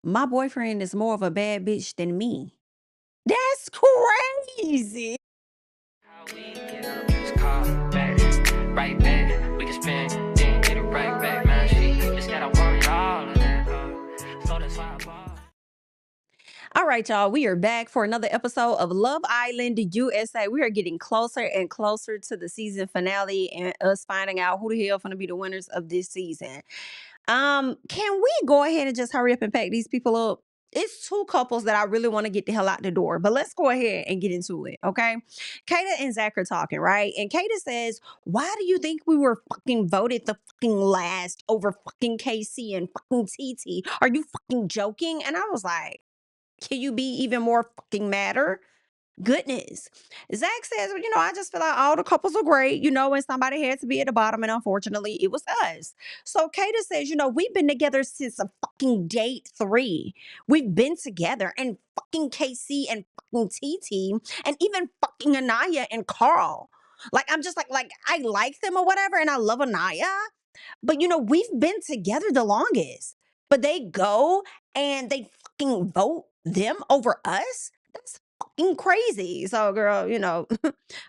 my boyfriend is more of a bad bitch than me. That's crazy. How we get up, just call back, right back. We can spend, then get it right back. Man, she just gotta worry all of that. So that's why I bought. All right, y'all. We are back for another episode of Love Island USA. We are getting closer and closer to the season finale and us finding out who the hell gonna be the winners of this season. Can we go ahead and just hurry up and pack these people up? It's two couples that I really want to get the hell out the door, but let's go ahead and get into it, okay? Kata and Zach are talking, right? And Kata says, "Why do you think we were fucking voted the fucking last over fucking KC and fucking TT? Are you fucking joking?" And I was like, can you be even more fucking madder? Goodness. Zach says, "Well, I just feel like all the couples are great, and somebody had to be at the bottom, and unfortunately, it was us." So Kata says, "We've been together since a fucking date 3. We've been together, and fucking KC and fucking TT, and even fucking Anaya and Carl. Like, I'm just like I like them or whatever, and I love Anaya. But we've been together the longest. But they go and they fucking vote them over us? That's fucking crazy." So, girl,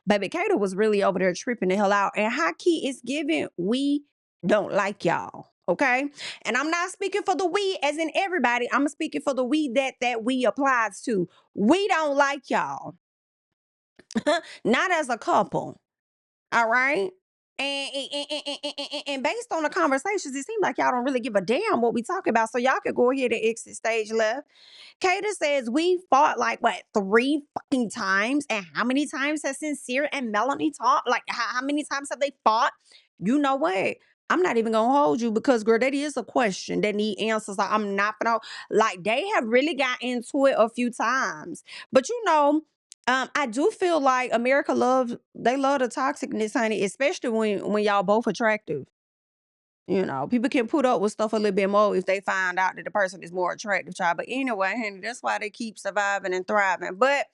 baby Kato was really over there tripping the hell out. And Haki is giving, we don't like y'all. Okay. And I'm not speaking for the we as in everybody. I'm speaking for the we that we applies to. We don't like y'all. Not as a couple. All right. And based on the conversations, it seems like y'all don't really give a damn what we talk about. So y'all could go ahead and exit stage left. Kata says, "We fought like what, 3 fucking times? And how many times has Sincere and Melanie talked? Like, how many times have they fought? You know what? I'm not even gonna hold you because, girl, that is a question that need answers. Like, I'm not gonna, like, they have really got into it a few times. But I do feel like America they love the toxicness, honey, especially when y'all both attractive. People can put up with stuff a little bit more if they find out that the person is more attractive, child. But anyway, honey, that's why they keep surviving and thriving. But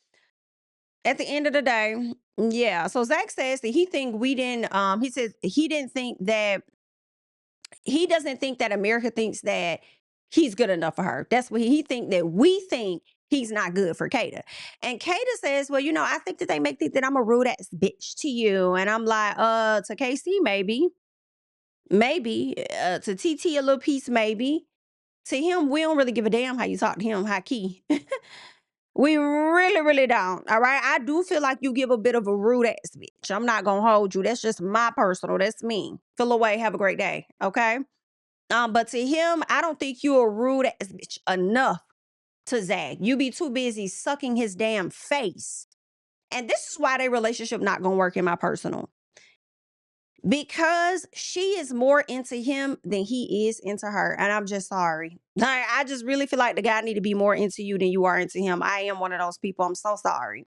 at the end of the day, yeah. So Zach says that he think we didn't. He says he doesn't think that America thinks that he's good enough for her. That's what he think that we think he's not good for Kata. And Kata says, "Well, I think that they may think that I'm a rude ass bitch to you." And I'm like, to KC, maybe. Maybe. To TT, a little piece, maybe. To him, we don't really give a damn how you talk to him, high key. We really, really don't. All right. I do feel like you give a bit of a rude ass bitch. I'm not gonna hold you. That's just my personal. That's me. Feel away. Have a great day. Okay. But to him, I don't think you're a rude ass bitch enough to Zach. You be too busy sucking his damn face. And this is why their relationship not gonna work in my personal. Because she is more into him than he is into her. And I'm just sorry. I just really feel like the guy need to be more into you than you are into him. I am one of those people. I'm so sorry.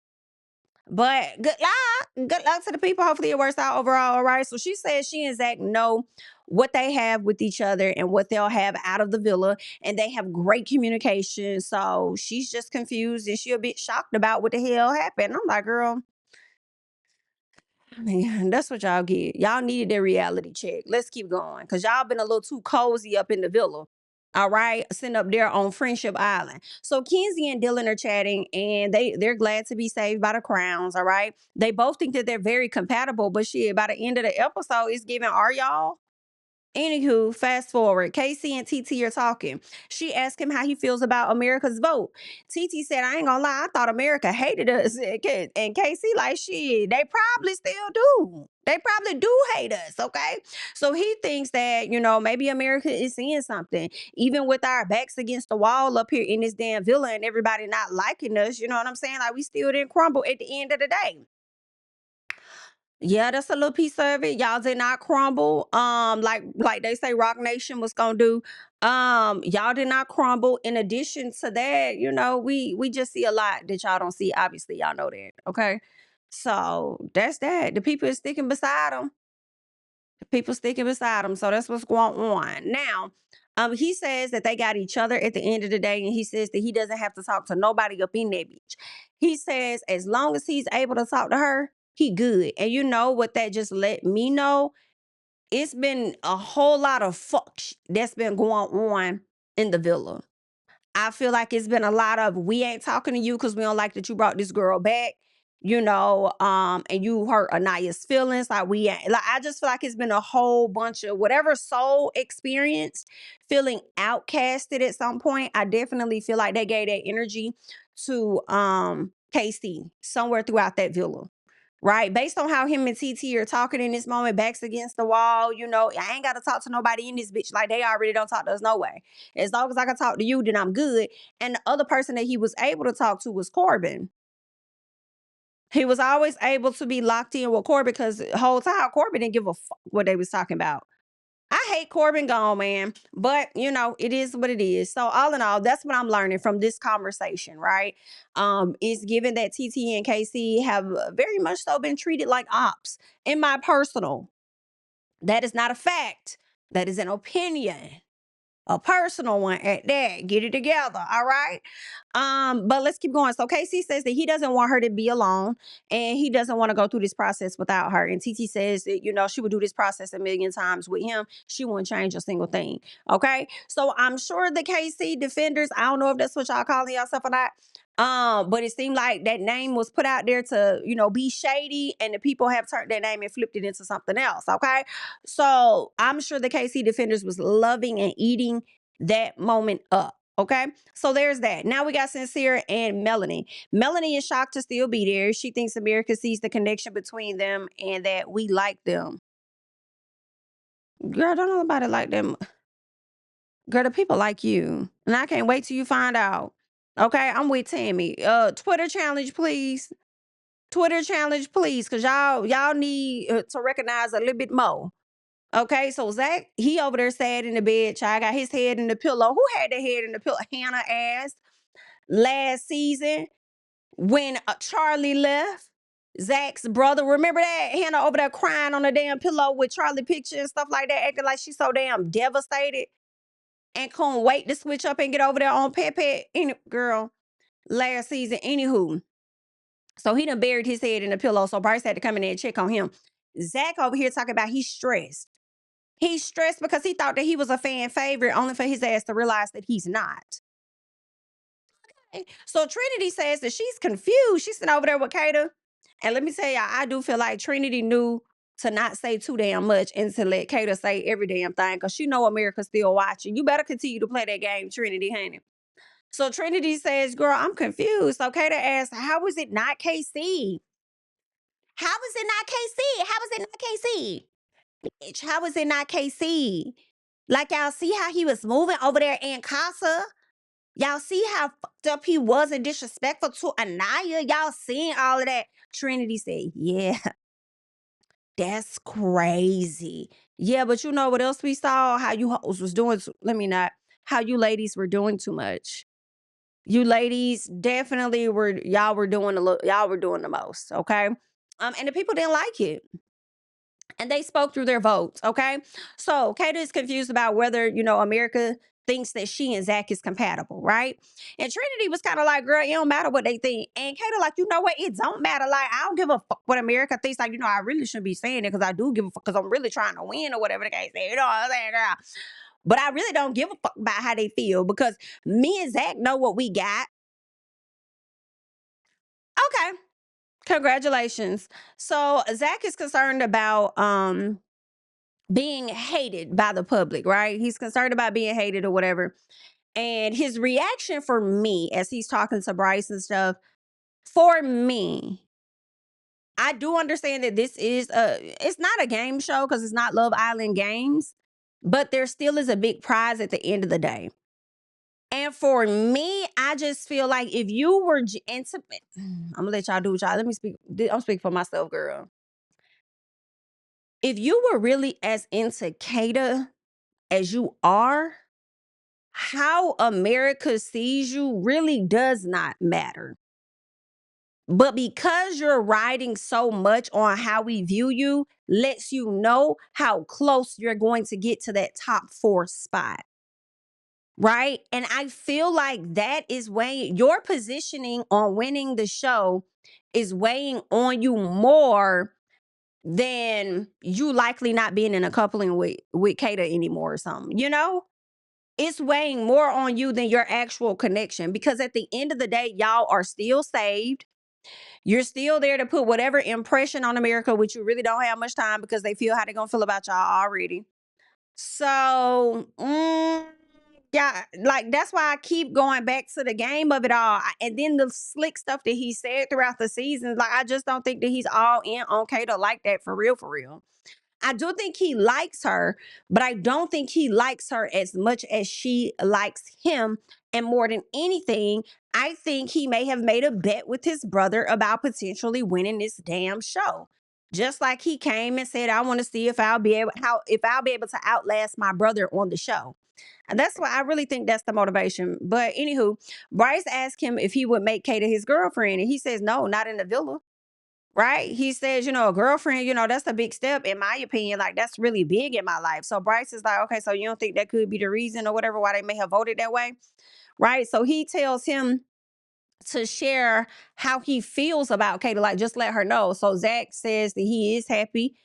But good luck. Good luck to the people. Hopefully it works out overall. All right. So she says she and Zach know what they have with each other and what they'll have out of the villa. And they have great communication. So she's just confused and she a bit shocked about what the hell happened. I'm like, girl, man, that's what y'all get. Y'all needed their reality check. Let's keep going. Cause y'all been a little too cozy up in the villa. All right. Sitting up there on Friendship Island. So Kenzie and Dylan are chatting and they're glad to be saved by the crowns. All right. They both think that they're very compatible, but shit, by the end of the episode, it's giving, are y'all? Anywho, fast forward. Casey and TT are talking. She asked him how he feels about America's vote. TT said, "I ain't gonna lie, I thought America hated us." And Casey like, "Shit, they probably still do. They probably do hate us." Okay. So he thinks that, maybe America is seeing something. Even with our backs against the wall up here in this damn villa and everybody not liking us, you know what I'm saying? Like, we still didn't crumble at the end of the day. Yeah, that's a little piece of it. Y'all did not crumble. Like they say Rock Nation was gonna do. Y'all did not crumble. In addition to that, we just see a lot that y'all don't see. Obviously, y'all know that. Okay. So that's that. The people is sticking beside them. The people sticking beside them. So that's what's going on. Now, he says that they got each other at the end of the day, and he says that he doesn't have to talk to nobody up in that beach. He says as long as he's able to talk to her, he good. And you know what that just let me know? It's been a whole lot of that's been going on in the villa. I feel like it's been a lot of we ain't talking to you because we don't like that you brought this girl back, and you hurt Anaya's feelings. Like we ain't like I just feel like it's been a whole bunch of whatever soul experience feeling outcasted at some point. I definitely feel like they gave that energy to KC somewhere throughout that villa. Right, based on how him and TT are talking in this moment, backs against the wall. I ain't got to talk to nobody in this bitch. Like they already don't talk to us no way. As long as I can talk to you, then I'm good. And the other person that he was able to talk to was Corbin. He was always able to be locked in with Corbin because the whole time Corbin didn't give a fuck what they was talking about. I hate Corbin gone, man. But it is what it is. So all in all, that's what I'm learning from this conversation, right? It's given that TT and KC have very much so been treated like ops. In my personal, that is not a fact. That is an opinion. A personal one at that. Get it together, all right? But let's keep going. So Casey says that he doesn't want her to be alone and he doesn't want to go through this process without her. And TT says that, she would do this process a million times with him. She wouldn't change a single thing. Okay. So I'm sure the KC defenders, I don't know if that's what y'all calling yourself or not. But it seemed like that name was put out there to, be shady, and the people have turned that name and flipped it into something else. Okay. So I'm sure the KC defenders was loving and eating that moment up. Okay. So there's that. Now we got Sincere and Melanie. Melanie is shocked to still be there. She thinks America sees the connection between them and that we like them. Girl, don't know about it like them. Girl, the people like you. And I can't wait till you find out. Okay, I'm with Tammy. Twitter challenge, please. Twitter challenge, please, because y'all need to recognize a little bit more. Okay, so Zach, he over there sad in the bed. Child got his head in the pillow. Who had their head in the pillow? Hannah asked last season when Charlie left. Zach's brother, remember that? Hannah over there crying on the damn pillow with Charlie picture and stuff like that, acting like she's so damn devastated and couldn't wait to switch up and get over there on Pepe. Girl, last season, anywho. So he done buried his head in the pillow. So Bryce had to come in there and check on him. Zach over here talking about he's stressed. He's stressed because he thought that he was a fan favorite, only for his ass to realize that he's not. Okay. So Trinity says that she's confused. She's sitting over there with Kata. And let me tell y'all, I do feel like Trinity knew to not say too damn much and to let Kata say every damn thing because she know America's still watching. You better continue to play that game, Trinity, honey. So Trinity says, girl, I'm confused. So Kata asks, how is it not KC? How is it not KC? How is it not KC? Bitch, how is it not KC? Like, y'all see how he was moving over there in Casa? Y'all see how fucked up he was and disrespectful to Anaya? Y'all seeing all of that? Trinity said, yeah, that's crazy. Yeah, but you know what else we saw? How you hoes was doing, how you ladies were doing too much. You ladies definitely y'all were doing the most, okay? And the people didn't like it. And they spoke through their votes, okay? So Kata is confused about whether, America thinks that she and Zach is compatible, right? And Trinity was kind of like, girl, it don't matter what they think. And Kata like, you know what? It don't matter. Like, I don't give a fuck what America thinks. Like, I really shouldn't be saying it because I do give a fuck because I'm really trying to win or whatever the case is. You know what I'm saying, girl? But I really don't give a fuck about how they feel because me and Zach know what we got. Okay. Congratulations. So Zach is concerned about being hated by the public, right? He's concerned about being hated or whatever. And his reaction for me as he's talking to Bryce and stuff, for me, I do understand that it's not a game show because it's not Love Island Games, but there still is a big prize at the end of the day. And for me, I just feel like if you were intimate, I'm gonna let y'all do what y'all. Let me speak. I'm speaking for myself, girl. If you were really as into Kata as you are, how America sees you really does not matter. But because you're riding so much on how we view you, lets you know how close you're going to get to that top 4 spot. Right? And I feel like that is weighing your positioning on winning the show is weighing on you more than you likely not being in a coupling with Kata anymore or something, it's weighing more on you than your actual connection, because at the end of the day, y'all are still saved. You're still there to put whatever impression on America, which you really don't have much time because they feel how they're gonna feel about y'all already. So, yeah, like that's why I keep going back to the game of it all. And then the slick stuff that he said throughout the season, like I just don't think that he's all in on Kato like that for real, for real. I do think he likes her, but I don't think he likes her as much as she likes him. And more than anything, I think he may have made a bet with his brother about potentially winning this damn show. Just like he came and said, "I want to see if I'll be able to outlast my brother on the show." And that's why I really think that's the motivation. But anywho, Bryce asked him if he would make Kata his girlfriend, and he says, "No, not in the villa." Right? He says, a girlfriend, that's a big step in my opinion. Like that's really big in my life. So Bryce is like, okay, so you don't think that could be the reason or whatever why they may have voted that way? Right? So he tells him to share how he feels about Kata, like just let her know. So Zach says that he is happy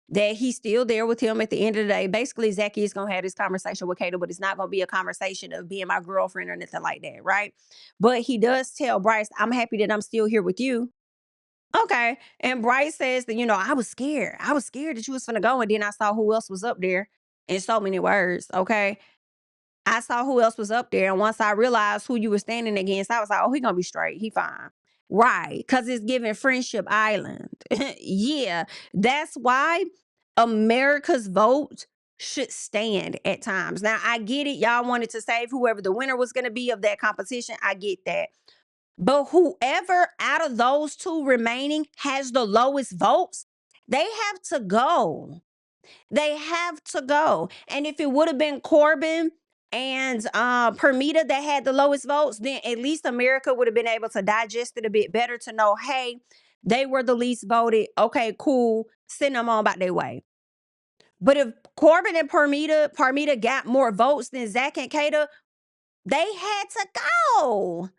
that he's still there with him at the end of the day. Basically, Zach is gonna have this conversation with Kata, but it's not gonna be a conversation of being my girlfriend or anything like that, right? But he does tell Bryce, I'm happy that I'm still here with you. Okay. And Bryce says that, I was scared. I was scared that you was finna go. And then I saw who else was up there in so many words. Okay. I saw who else was up there. And once I realized who you were standing against, I was like, oh, he gonna be straight. He fine. Right. Cause it's giving Friendship Island. Yeah. That's why America's vote should stand at times. Now I get it. Y'all wanted to save whoever the winner was gonna be of that competition. I get that. But whoever out of those two remaining has the lowest votes, they have to go. They have to go. And if it would have been Corbin and Permita that had the lowest votes, then at least America would have been able to digest it a bit better to know, hey, they were the least voted. Okay, cool. Send them on about their way. But if Corbin and Permita got more votes than Zach and Kata, they had to go.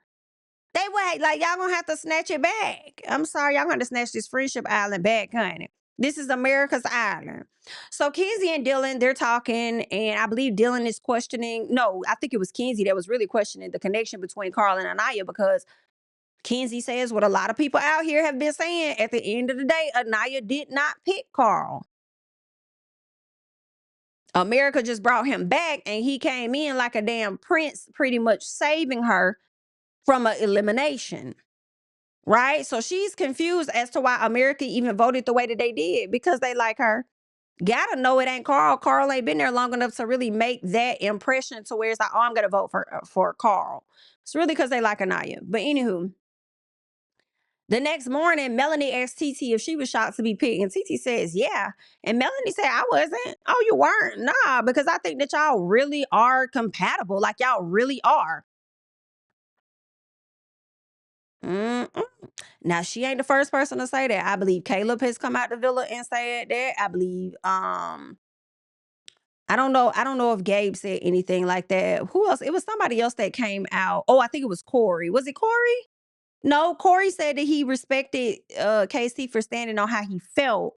They wait, like y'all gonna have to snatch it back. I'm sorry, y'all gonna have to snatch this Friendship Island back, honey. This is America's island. So Kenzie and Dylan, they're talking, and I believe Dylan is questioning. No, I think it was Kenzie that was really questioning the connection between Carl and Anaya, because Kenzie says what a lot of people out here have been saying. At the end of the day, Anaya did not pick Carl. America just brought him back, and he came in like a damn prince, pretty much saving her from an elimination. Right? So she's confused as to why America even voted the way that they did, because they like her. Gotta know it ain't Carl. Carl ain't been there long enough to really make that impression to where it's like, oh, I'm gonna vote for Carl. It's really because they like Anaya. But anywho, the next morning, Melanie asked TT if she was shocked to be picked, and TT says, yeah. And Melanie said, I wasn't. Oh, you weren't? Nah, because I think that y'all really are compatible. Like y'all really are. Mm-mm. Now she ain't the first person to say that. I believe Caleb has come out the villa and said that. I believe I don't know if Gabe said anything like that. Who else? It was somebody else that came out. Oh, I think it was Corey. Was it Corey? No, Corey said that he respected KC for standing on how he felt.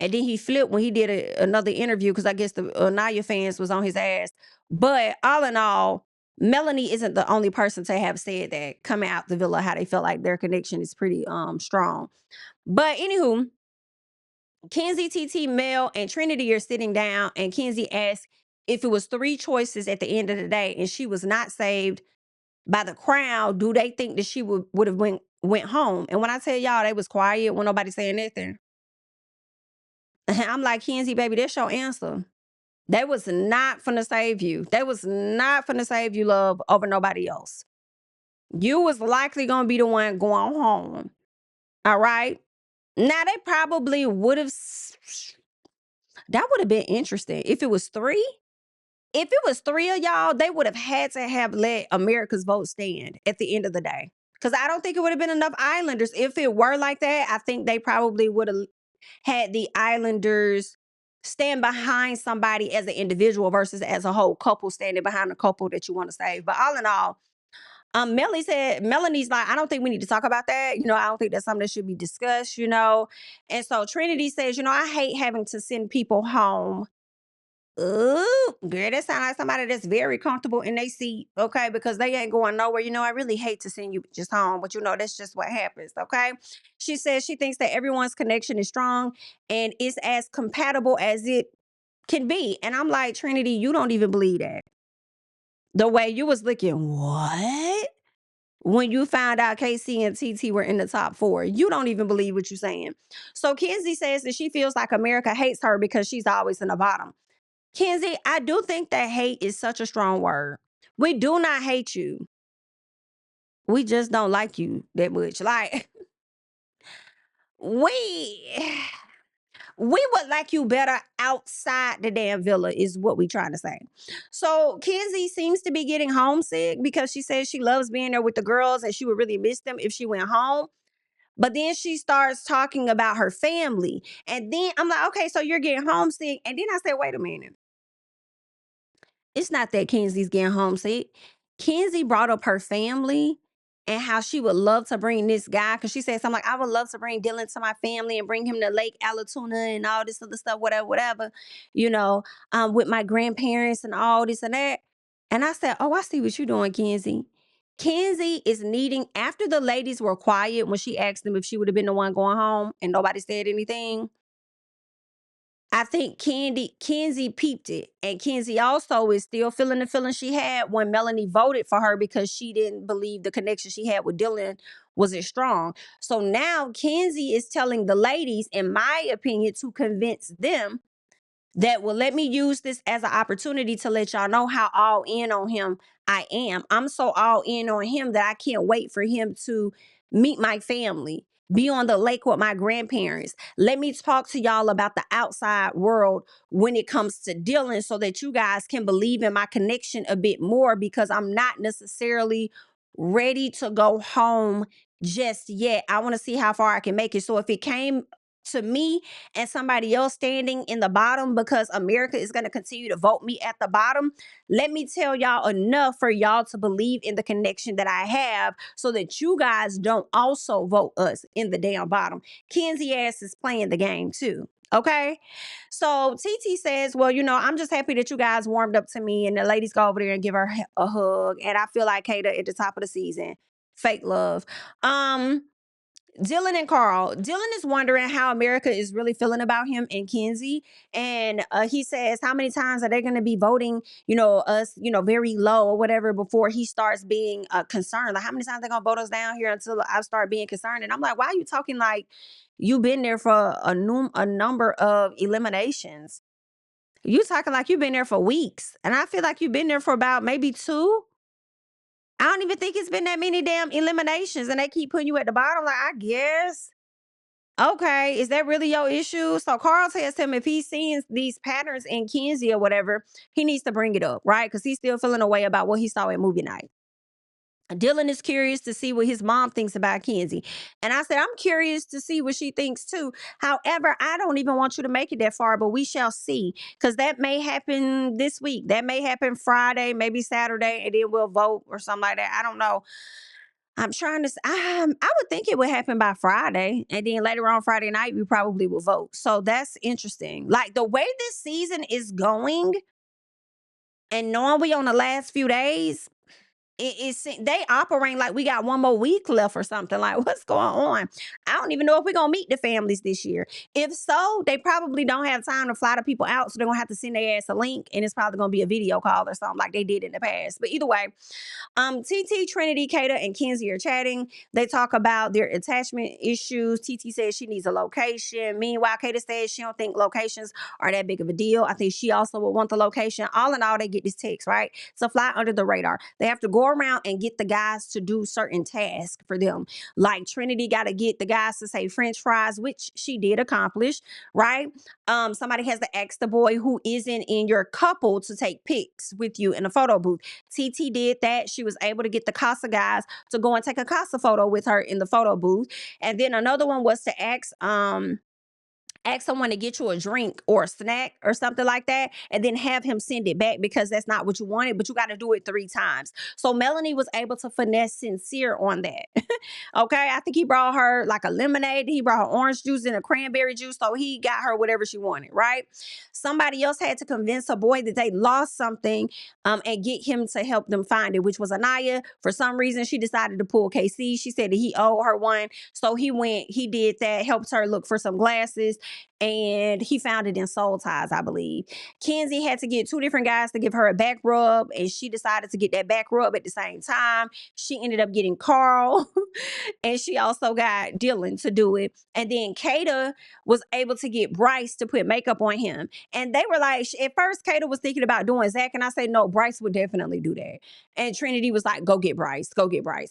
And then he flipped when he did another interview, because I guess the Anaya fans was on his ass. But all in all, Melanie isn't the only person to have said that coming out the villa, how they felt like their connection is pretty strong. But anywho, Kenzie, TT, Mel, and Trinity are sitting down, and Kenzie asked if it was three choices at the end of the day and she was not saved by the crowd, do they think that she would have went home? And when I tell y'all they was quiet, when nobody saying nothing, I'm like, Kenzie, baby, that's your answer. They was not finna save you. They was not finna save you, love, over nobody else. You was likely gonna be the one going home. All right. Now they probably would have. That would have been interesting if it was three. If it was three of y'all, they would have had to have let America's vote stand at the end of the day. Because I don't think it would have been enough Islanders. If it were like that, I think they probably would have had the Islanders stand behind somebody as an individual versus as a whole couple standing behind a couple that you want to save. But all in all, Melanie's like, I don't think we need to talk about that. I don't think that's something that should be discussed. And so Trinity says, I hate having to send people home Ooh, girl, that sound like somebody that's very comfortable in their seat, okay? Because they ain't going nowhere. I really hate to send you just home, but that's just what happens, okay? She says she thinks that everyone's connection is strong and is as compatible as it can be. And I'm like, Trinity, you don't even believe that. The way you was looking, what? When you found out KC and TT were in the top four, you don't even believe what you're saying. So Kenzie says that she feels like America hates her because she's always in the bottom. Kenzie, I do think that hate is such a strong word. We do not hate you. We just don't like you that much. Like, we we would like you better outside the damn villa, is what we trying to say. So Kenzie seems to be getting homesick because she says she loves being there with the girls and she would really miss them if she went home. But then she starts talking about her family. And then I'm like, okay, so you're getting homesick. And then I said, wait a minute. It's not that Kenzie's getting homesick. Kenzie brought up her family and how she would love to bring this guy, because she said something like, I would love to bring Dylan to my family and bring him to Lake Alatuna and all this other stuff, whatever, whatever, with my grandparents and all this and that. And I said, oh, I see what you're doing, Kenzie. Kenzie is needing, after the ladies were quiet when she asked them if she would have been the one going home and nobody said anything, I think Kenzie peeped it. And Kenzie also is still feeling the feeling she had when Melanie voted for her because she didn't believe the connection she had with Dylan was as strong. So now Kenzie is telling the ladies, in my opinion, to convince them that will let me use this as an opportunity to let y'all know how all in on him I am. I'm so all in on him that I can't wait for him to meet my family, be on the lake with my grandparents. Let me talk to y'all about the outside world when it comes to Dylan so that you guys can believe in my connection a bit more, because I'm not necessarily ready to go home just yet. I want to see how far I can make it. So if it came to me and somebody else standing in the bottom because America is going to continue to vote me at the bottom, let me tell y'all enough for y'all to believe in the connection that I have so that you guys don't also vote us in the damn bottom. Kenzie ass is playing the game too. Okay. So TT says, well, I'm just happy that you guys warmed up to me, and the ladies go over there and give her a hug. And I feel like Kata at the top of the season. Fake love. Dylan and Carl. Dylan is wondering how America is really feeling about him and Kenzie. And he says, how many times are they going to be voting, us, very low or whatever before he starts being concerned? Like, how many times they going to vote us down here until I start being concerned? And I'm like, why are you talking like you've been there for a number of eliminations? You talking like you've been there for weeks. And I feel like you've been there for about maybe two. I don't even think it's been that many damn eliminations, and they keep putting you at the bottom. Like, I guess. Okay, is that really your issue? So Carl tells him if he's seeing these patterns in Kenzie or whatever, he needs to bring it up, right? Because he's still feeling a way about what he saw at movie night. Dylan is curious to see what his mom thinks about Kenzie. And I said, I'm curious to see what she thinks too. However, I don't even want you to make it that far, but we shall see. Because that may happen this week. That may happen Friday, maybe Saturday, and then we'll vote or something like that. I don't know. I'm trying to, I would think it would happen by Friday. And then later on Friday night, we probably will vote. So that's interesting. Like the way this season is going and knowing we on the last few days, they operate like we got one more week left or something. Like, what's going on? I don't even know if we're gonna meet the families this year. If so, they probably don't have time to fly the people out, so they're gonna have to send their ass a link, and it's probably gonna be a video call or something like they did in the past. But either way, TT, Trinity, Kata, and Kenzie are chatting. They talk about their attachment issues. TT says she needs a location. Meanwhile, Kata says she don't think locations are that big of a deal. I think she also would want the location. All in all, they get this text, right? So fly under the radar. They have to go around and get the guys to do certain tasks for them. Like Trinity got to get the guys to say French fries, which she did accomplish, right? Somebody has to ask the boy who isn't in your couple to take pics with you in a photo booth. TT did that. She was able to get the Casa guys to go and take a Casa photo with her in the photo booth. And then another one was to ask ask someone to get you a drink or a snack or something like that, and then have him send it back because that's not what you wanted, but you got to do it 3 times. So Melanie was able to finesse Sincere on that. Okay, I think he brought her like a lemonade, he brought her orange juice and a cranberry juice, so he got her whatever she wanted, right? Somebody else had to convince a boy that they lost something, and get him to help them find it, which was Anaya. For some reason, she decided to pull KC. She said that he owed her one, so he went, he did that, helped her look for some glasses, and he found it in Soul Ties, I believe. Kenzie had to get 2 different guys to give her a back rub, and she decided to get that back rub at the same time. She ended up getting Carl, and she also got Dylan to do it. And then Kata was able to get Bryce to put makeup on him. And they were like, at first, Kata was thinking about doing Zach, and I said, no, Bryce would definitely do that. And Trinity was like, go get Bryce,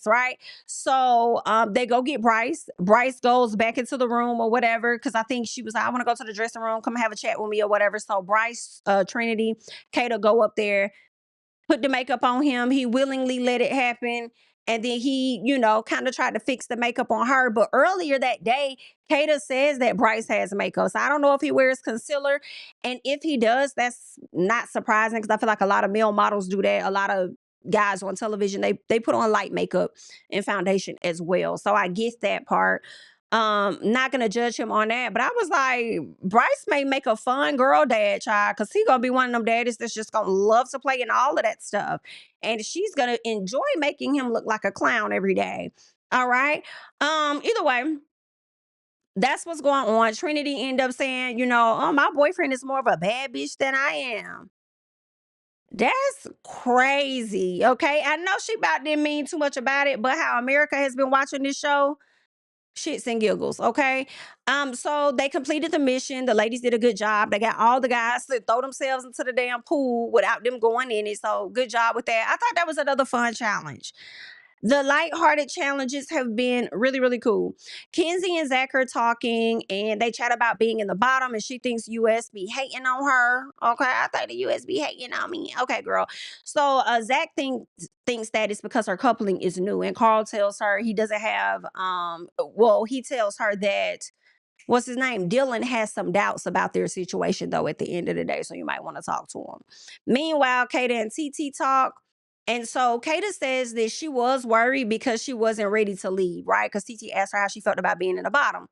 right? So they go get Bryce. Bryce goes back into the room or whatever, because I think she was like, I want to go to the dressing room, come have a chat with me or whatever. So Bryce, Trinity, Kata go up there, put the makeup on him. He willingly let it happen. And then he, kind of tried to fix the makeup on her. But earlier that day, Kata says that Bryce has makeup. So I don't know if he wears concealer. And if he does, that's not surprising, because I feel like a lot of male models do that. A lot of guys on television, they put on light makeup and foundation as well. So I get that part. Not gonna judge him on that, but I was like, Bryce may make a fun girl dad, child, because he gonna be one of them daddies that's just gonna love to play and all of that stuff, and she's gonna enjoy making him look like a clown every day. All right. Either way, that's what's going on. Trinity ended up saying, oh, my boyfriend is more of a bad bitch than I am. That's crazy. Okay, I know she about didn't mean too much about it, but how America has been watching this show, shits and giggles. Okay. So they completed the mission. The ladies did a good job. They got all the guys to throw themselves into the damn pool without them going in it. So good job with that. I thought that was another fun challenge. The lighthearted challenges have been really, really cool. Kenzie and Zach are talking, and they chat about being in the bottom, and she thinks US be hating on her. Okay, I think the US be hating on me. Okay, girl. So Zach thinks that it's because her coupling is new, and Carl tells her he doesn't have. Well, he tells her that, what's his name? Dylan has some doubts about their situation, though, at the end of the day. So you might want to talk to him. Meanwhile, Kata and TT talk. And so Kata says that she was worried because she wasn't ready to leave, right? Because TT asked her how she felt about being in the bottom.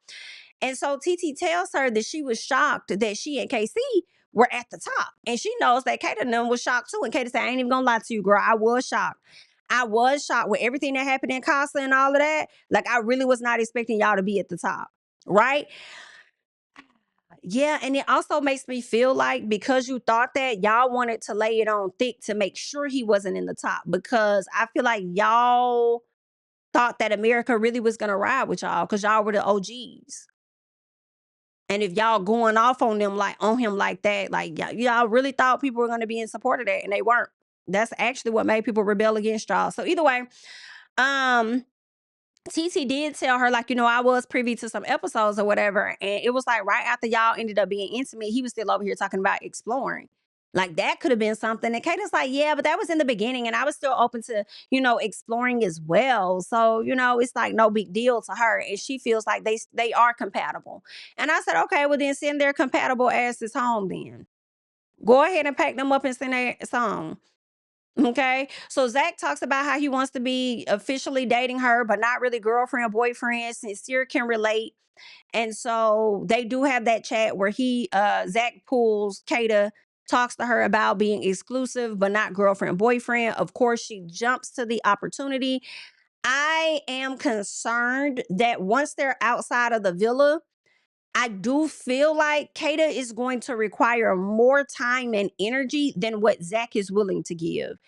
And so TT tells her that she was shocked that she and KC were at the top. And she knows that Kata and them was shocked too. And Kata said, I ain't even gonna lie to you, girl. I was shocked. I was shocked with everything that happened in Casa and all of that. Like, I really was not expecting y'all to be at the top, right? Yeah, and it also makes me feel like, because you thought that, y'all wanted to lay it on thick to make sure he wasn't in the top, because I feel like y'all thought that America really was gonna ride with y'all because y'all were the OGs. And if y'all going off on them, like on him like that, like y'all really thought people were gonna be in support of that, and they weren't. That's actually what made people rebel against y'all. So either way, um, TT did tell her, like, I was privy to some episodes or whatever. And it was like right after y'all ended up being intimate, he was still over here talking about exploring. Like, that could have been something. And Kata's like, yeah, but that was in the beginning. And I was still open to, exploring as well. So, it's like no big deal to her. And she feels like they are compatible. And I said, okay, well, then send their compatible asses home then. Go ahead and pack them up and send their song. Okay. So Zach talks about how he wants to be officially dating her, but not really girlfriend, boyfriend. Sincere can relate. And so they do have that chat where Zach pulls Kata, talks to her about being exclusive, but not girlfriend, boyfriend. Of course, she jumps to the opportunity. I am concerned that once they're outside of the villa, I do feel like Kata is going to require more time and energy than what Zach is willing to give.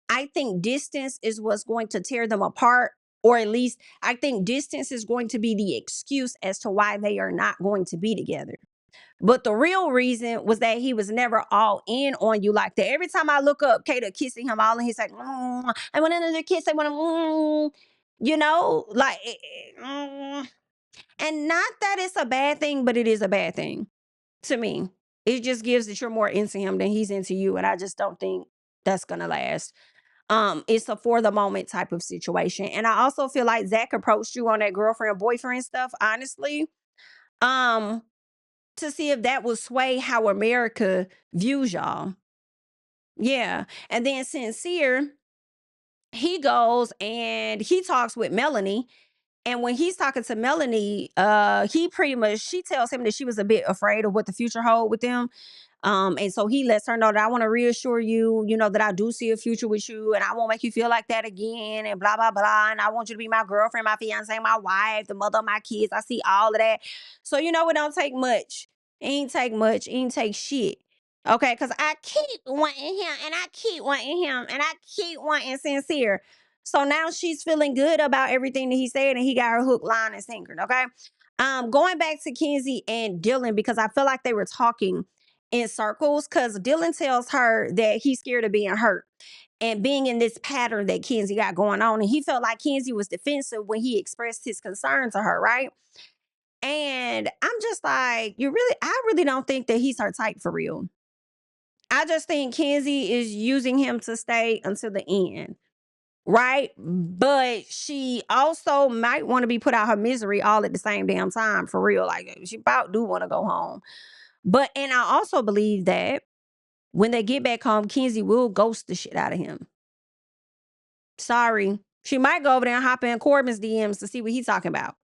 I think distance is what's going to tear them apart, or at least I think distance is going to be the excuse as to why they are not going to be together. But the real reason was that he was never all in on you like that. Every time I look up, Kata kissing him all, and he's like, I want another kiss. I want like, and not that it's a bad thing, but it is a bad thing to me. It just gives that you're more into him than he's into you. And I just don't think that's gonna last. It's a for the moment type of situation. And I also feel like Zach approached you on that girlfriend boyfriend stuff, honestly. Um, to see if that will sway how America views y'all. Yeah. And then Sincere, he goes and he talks with Melanie. And when he's talking to Melanie, he pretty much, she tells him that she was a bit afraid of what the future hold with them. And so he lets her know that I want to reassure you, that I do see a future with you and I won't make you feel like that again and blah, blah, blah. And I want you to be my girlfriend, my fiance, my wife, the mother of my kids. I see all of that. So, it don't take much. It ain't take much. It ain't take shit. Okay. Cause I keep wanting him and I keep wanting him and I keep wanting Sincere. So now she's feeling good about everything that he said and he got her hook, line, and sinker. Okay. Going back to Kenzie and Dylan, because I feel like they were talking in circles, because Dylan tells her that he's scared of being hurt and being in this pattern that Kenzie got going on. And he felt like Kenzie was defensive when he expressed his concern to her, right? And I'm just like, I really don't think that he's her type for real. I just think Kenzie is using him to stay until the end. Right? But she also might want to be put out her misery all at the same damn time, for real. Like, she about do want to go home. And I also believe that when they get back home, Kenzie will ghost the shit out of him. Sorry. She might go over there and hop in Corbin's DMs to see what he's talking about.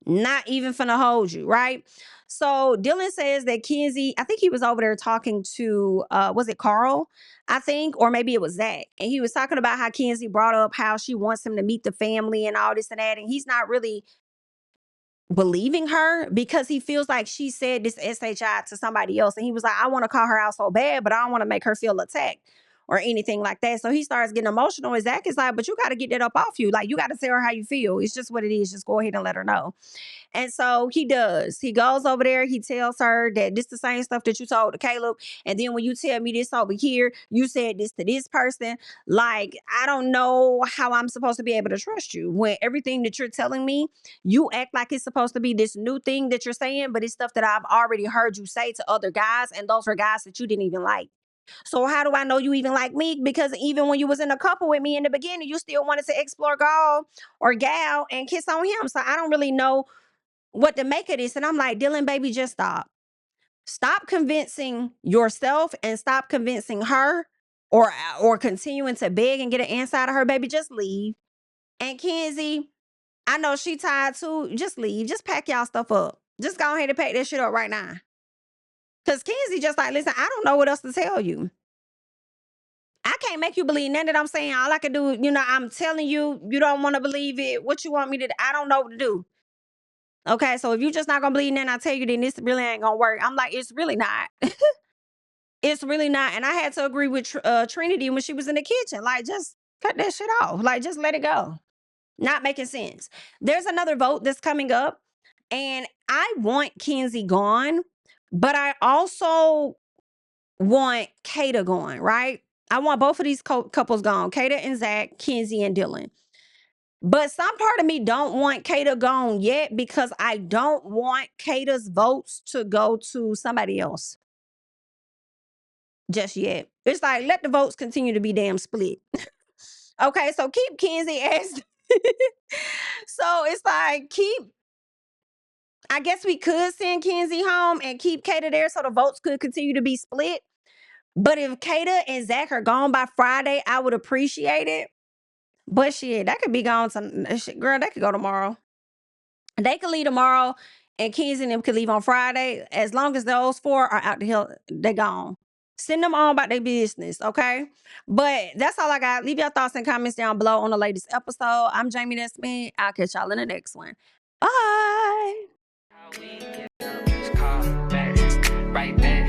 Not even finna hold you, right? So Dylan says that Kenzie, I think he was over there talking to, was it Carl? I think, or maybe it was Zach. And he was talking about how Kenzie brought up how she wants him to meet the family and all this and that. And he's not really believing her because he feels like she said this SHI to somebody else. And he was like, I want to call her out so bad, but I don't want to make her feel attacked or anything like that. So he starts getting emotional. And Zach is like, but you got to get that up off you. Like, you got to tell her how you feel. It's just what it is. Just go ahead and let her know. And so he does. He goes over there. He tells her that this the same stuff that you told to Caleb. And then when you tell me this over here, you said this to this person. Like, I don't know how I'm supposed to be able to trust you when everything that you're telling me, you act like it's supposed to be this new thing that you're saying, but it's stuff that I've already heard you say to other guys. And those were guys that you didn't even like. So how do I know you even like me? Because even when you was in a couple with me in the beginning, you still wanted to explore gal and kiss on him. So I don't really know what to make of this. And I'm like, Dylan, baby, just stop. Stop convincing yourself and stop convincing her or continuing to beg and get an answer out of her, baby. Just leave. And Kenzie, I know she tired too. Just leave. Just pack y'all stuff up. Just go ahead and pack that shit up right now. Because Kenzie just like, listen, I don't know what else to tell you. I can't make you believe none that I'm saying. All I can do, I'm telling you, you don't want to believe it. What you want me to do? I don't know what to do. Okay, so if you're just not going to believe none I tell you, then this really ain't going to work. I'm like, it's really not. It's really not. And I had to agree with Trinity when she was in the kitchen. Like, just cut that shit off. Like, just let it go. Not making sense. There's another vote that's coming up. And I want Kenzie gone. But I also want Kata gone, right? I want both of these couples gone. Kata and Zach, Kenzie and Dylan. But some part of me don't want Kata gone yet because I don't want Kata's votes to go to somebody else just yet. It's like, let the votes continue to be damn split. Okay, so keep Kenzie as... So it's like, I guess we could send Kenzie home and keep Kata there so the votes could continue to be split. But if Kata and Zach are gone by Friday, I would appreciate it. But shit, that could be gone girl, they could go tomorrow. They could leave tomorrow and Kenzie and them could leave on Friday. As long as those four are out the hell, they gone. Send them on about their business, okay? But that's all I got. Leave your thoughts and comments down below on the latest episode. I'm JamiThatsMe. I'll catch y'all in the next one. Bye. Right back.